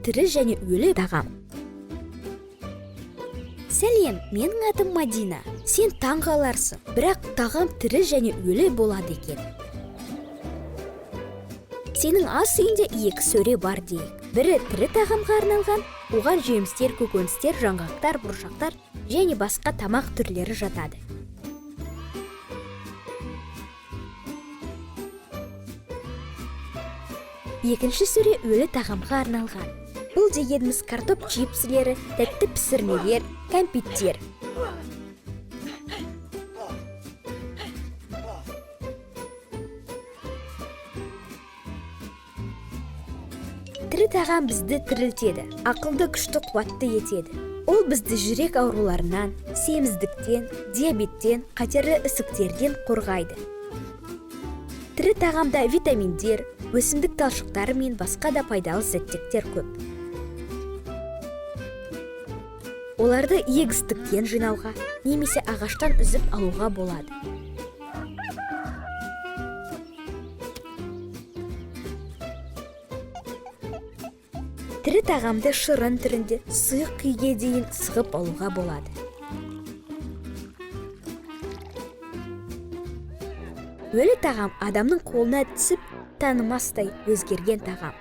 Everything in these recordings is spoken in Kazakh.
тірі және өлі тағам. Сәлем, менің атым Мадина. Сен таң қаларсың, бірақ тағам тірі және өлі болады екен. Сенің ас үйінде 2 сөре бар дейік. Бірі тірі тағамға арналған, оған жемістер, көкөністер, жаңғақтар, бұршақтар және басқа тамақ түрлері жатады. Екінші сөре өлі тағамға арналған. Бұл дегеніміз картоп чипсілері, тәтті пісірмелер, кәмпиттер. Тірі тағам бізді тірілтеді, ақылды, күшті, қуатты етеді. Ол бізді жүрек ауруларынан, семіздіктен, диабеттен, қатерлі ісіктерден қорғайды. Тірі тағамда витаминдер, өсімдік талшықтары мен басқа да пайдалы заттектер көп. Оларды егістіктен жинауға, немесе ағаштан үзіп алуға болады. Тірі тағамды шырын түрінде сұйық күйге дейін сығып алуға болады. Өлі тағам адамның қолына түсіп, танымастай өзгерген тағам.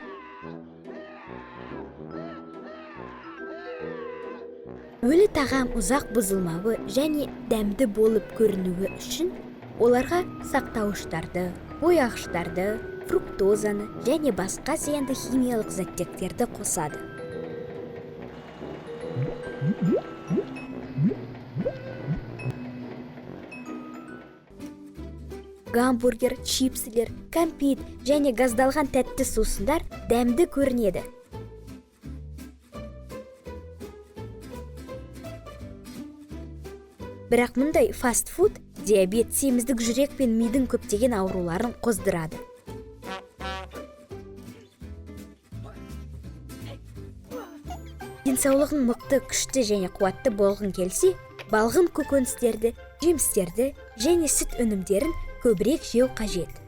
Өлі тағам ұзақ бұзылмауы және дәмді болып көрінуі үшін оларға сақтауыштарды, бояғыштарды, фруктозаны және басқа зиянды химиялық заттектерді қосады. Гамбургер, чипсілер, кәмпит және газдалған тәтті сусындар дәмді көрінеді. Бірақ мұндай фастфуд диабет, семіздік, жүрек пен мидың көптеген ауруларын қоздырады. Денсаулығың мықты, күшті және қуатты болғың келсе, балғын көкөністерді, жемістерді және сүт өнімдерін көбірек жеу қажет.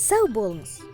Сау болыңыз!